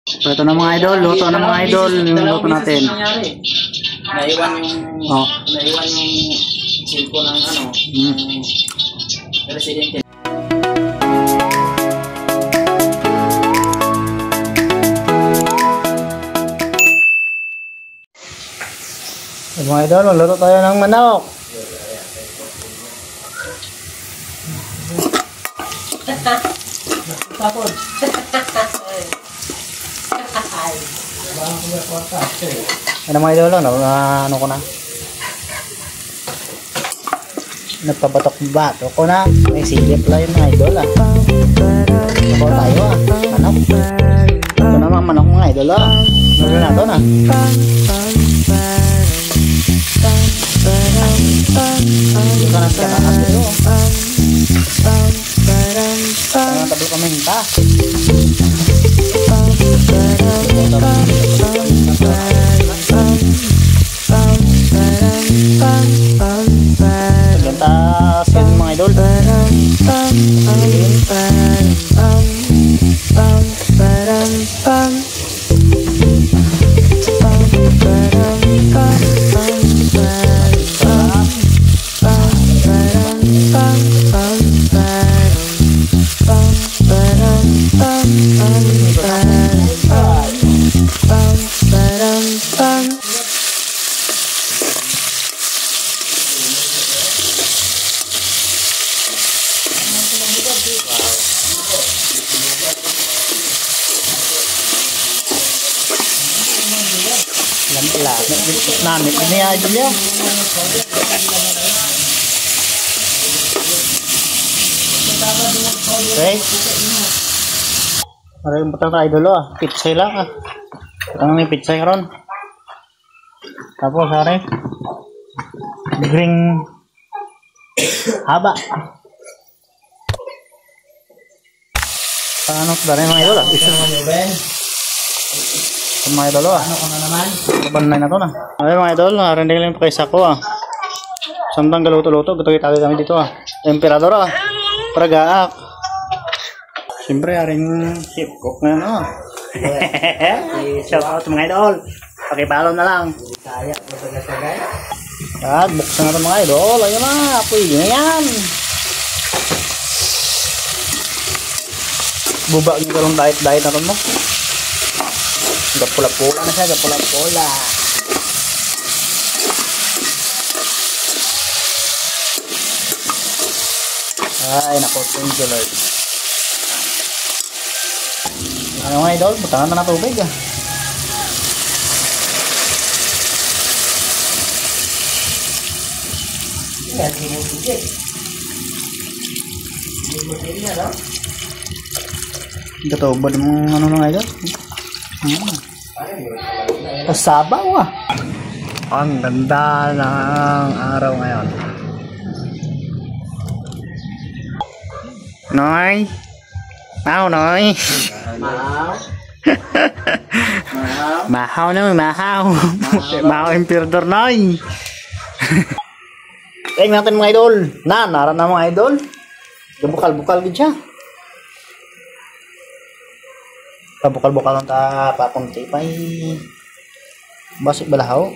So ito na mga idol, luto na mga idol, yung luto natin. Naiwan yung silpo ng presidente. So, mga idol, magluto tayo ng manok. Tapos. Ano mga idol, ano ko na? Nagpabatok-batok ko na. May silip lang yung mga idol Sabaw tayo manok. Ito naman manok mga idol Nalo na ito na. Hindi ka nagkakakas dito. Ang tablo kami hinta. Paglantas yan mga idol. Namit ini aja dia. Okay. Maraming patang tayo dulu pizza lang Ang may pizza karon. Tapos hari green haba. Ano ba rin mga idol Isa naman yung Ben. Mga idol Ano ko na naman? Laban na ito na. Ay mga idol, narinig lang yung pakisa ko Samtang galuto-luto, guto-gitali kami dito Emperador Pragaak. Siyempre, haring chef cook na Shout out mga idol. Pakipalo na lang. Kaya, matagay-tagay. At buksan na ito mga idol. Ayun na, pwede na yan. Buba yung galong diet-diet na ito mo. Gapula-pula na siya, gapula-pula. Ay, naku, thank you Lord. Ano nga idol, butangan na na tubig Yan, hinutugit. Hinutugit niya, no? Ito ba ng ano nga idol? Sabaw Ang ganda ng araw ngayon. Noy. Mau Noy. Mahaw na mahaw. Mahaw Emperador Noy. Tingnan natin mga idol. Naran na mga idol. Bukal-bukal din siya. Pabukal-bukal ng papunti pa basik balahaw.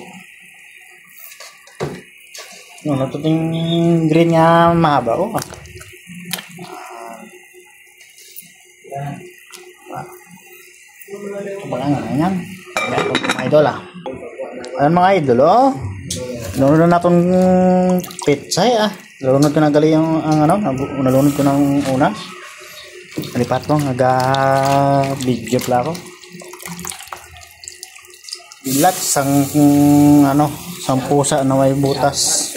Yung natuting green niya mahaba Mga idol Ayan mga idol nalunod na itong pizza nalunod ko na gali yung nalunod ko ng una. Alipat ko video pala ako. Bilat sang pusa na may butas.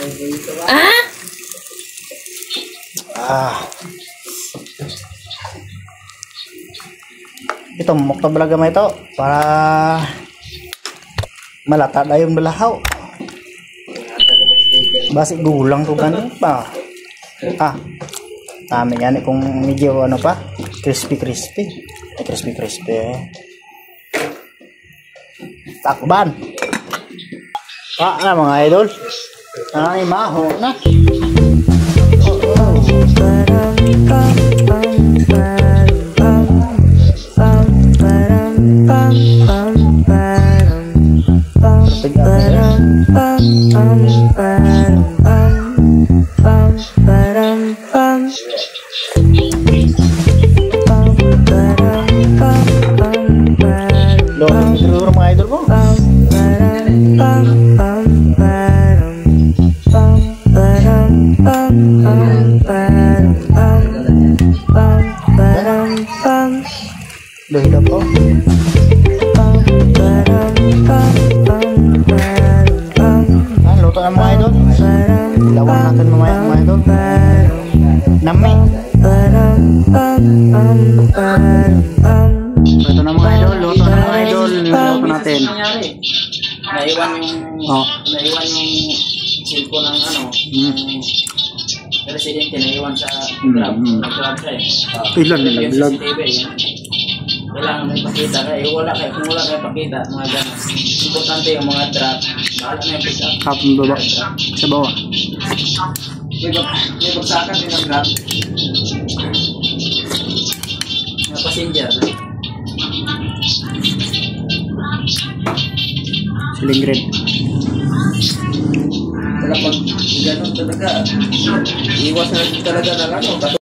Ito mukta balaga mo ito para malata na yung balahaw. Basi gulang to ganun pa. Tama yan kung medyo pa crispy. Takban. Mga idol. Ay maho na. Dahil po. Luto na mga idol. Ilawan natin mamaya mga idol. Nami. Ito na mga idol. Luto na mga idol. Luto natin. Naiwan yung cellphone ng presidente, naiwan sa grab. Nag-grab siya eh. Ilan nilaglag? Kailangan may pakita kung wala kayo pakita, mga gano'n. Importante yung mga drop. Bahala na yung pick up. Kapong baba. Sa bawah. May bagsakan din ang grab. Mga passenger. Siling red. Wala pag gano'n talaga. Iwas na talaga ng